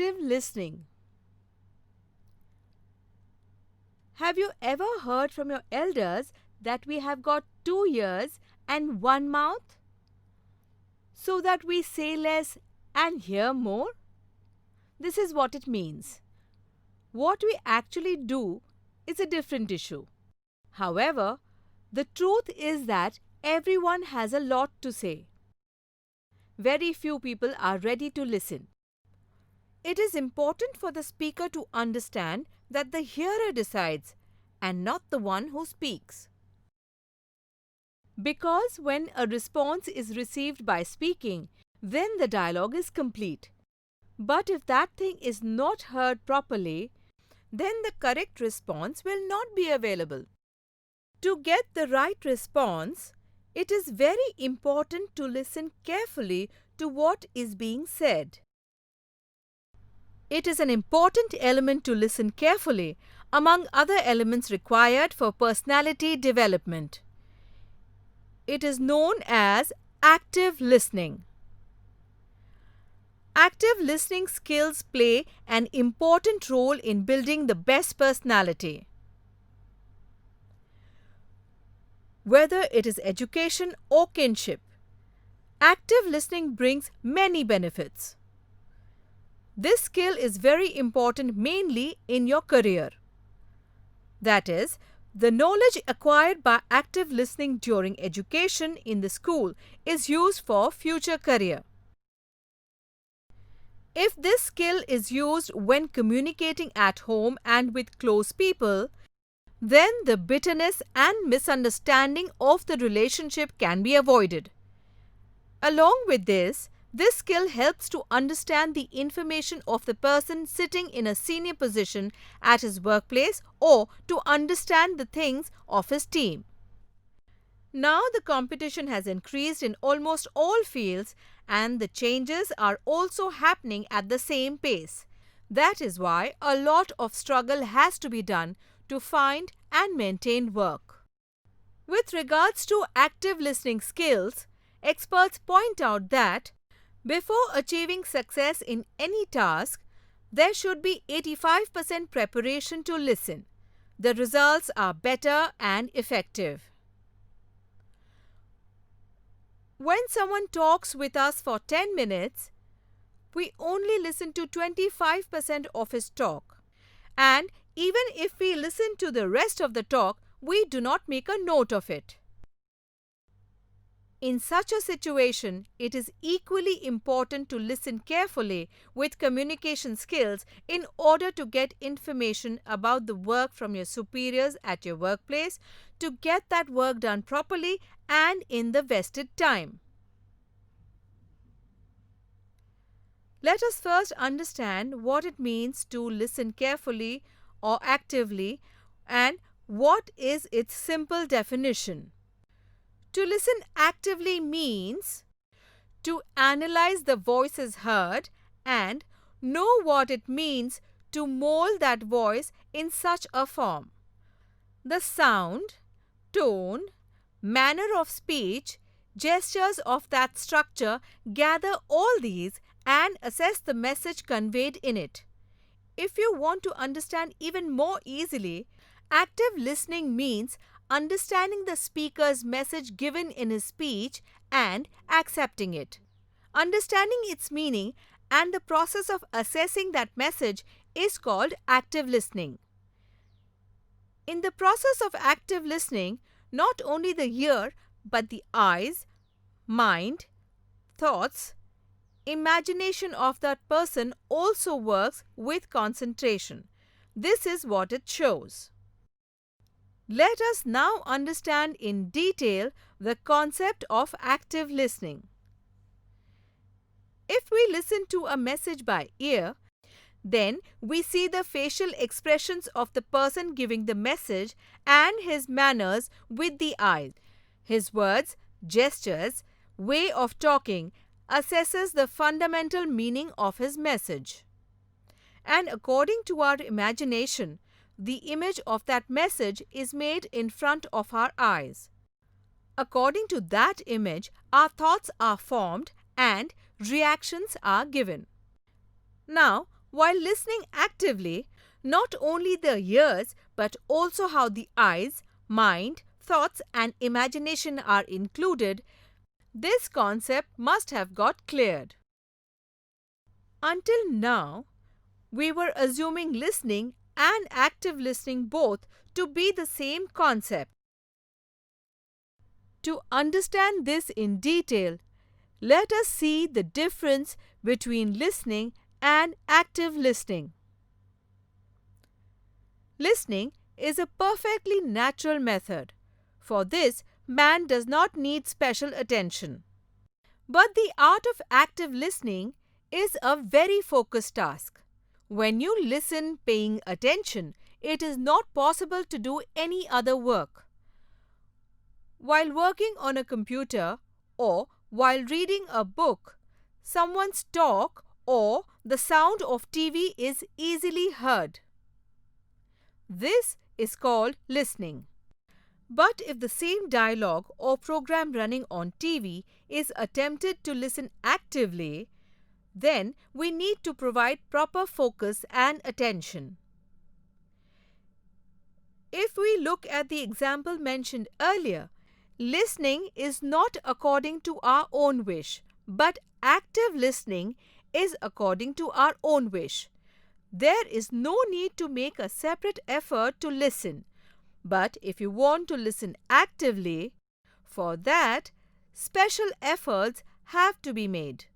Active listening. Have you ever heard from your elders that we have got 2 ears and one mouth, so that we say less and hear more? This is what it means. What we actually do is a different issue. However, the truth is that everyone has a lot to say. Very few people are ready to listen. It is important for the speaker to understand that the hearer decides and not the one who speaks. Because when a response is received by speaking, then the dialogue is complete. But if that thing is not heard properly, then the correct response will not be available. To get the right response, it is very important to listen carefully to what is being said. It is an important element to listen carefully among other elements required for personality development. It is known as active listening. Active listening skills play an important role in building the best personality. Whether it is education or kinship, active listening brings many benefits. This skill is very important mainly in your career. That is, the knowledge acquired by active listening during education in the school is used for future career. If this skill is used when communicating at home and with close people, then the bitterness and misunderstanding of the relationship can be avoided. Along with this skill helps to understand the information of the person sitting in a senior position at his workplace or to understand the things of his team. Now the competition has increased in almost all fields and the changes are also happening at the same pace. That is why a lot of struggle has to be done to find and maintain work. With regards to active listening skills, experts point out that before achieving success in any task, there should be 85% preparation to listen. The results are better and effective. When someone talks with us for 10 minutes, we only listen to 25% of his talk. And even if we listen to the rest of the talk, we do not make a note of it. In such a situation, it is equally important to listen carefully with communication skills in order to get information about the work from your superiors at your workplace to get that work done properly and in the vested time. Let us first understand what it means to listen carefully or actively and what is its simple definition. To listen actively means to analyze the voices heard and know what it means to mold that voice in such a form. The sound, tone, manner of speech, gestures of that structure, gather all these and assess the message conveyed in it. If you want to understand even more easily, active listening means understanding the speaker's message given in his speech and accepting it. Understanding its meaning and the process of assessing that message is called active listening. In the process of active listening, not only the ear but the eyes, mind, thoughts, imagination of that person also works with concentration. This is what it shows. Let us now understand in detail the concept of active listening. If we listen to a message by ear, then we see the facial expressions of the person giving the message and his manners with the eyes. His words, gestures, way of talking assesses the fundamental meaning of his message. And according to our imagination, the image of that message is made in front of our eyes. According to that image, our thoughts are formed and reactions are given. Now, While listening actively, not only the ears but also how the eyes, mind, thoughts, and imagination are included, this concept must have got cleared. Until now, we were assuming listening and active listening both to be the same concept. To understand this in detail, let us see the difference between listening and active listening. Listening is a perfectly natural method. For this, man does not need special attention. But the art of active listening is a very focused task. When you listen paying attention, it is not possible to do any other work. While working on a computer or while reading a book, someone's talk or the sound of TV is easily heard. This is called listening. But if the same dialogue or program running on TV is attempted to listen actively, then we need to provide proper focus and attention. If we look at the example mentioned earlier, listening is not according to our own wish, but active listening is according to our own wish. There is no need to make a separate effort to listen. But if you want to listen actively, for that, special efforts have to be made.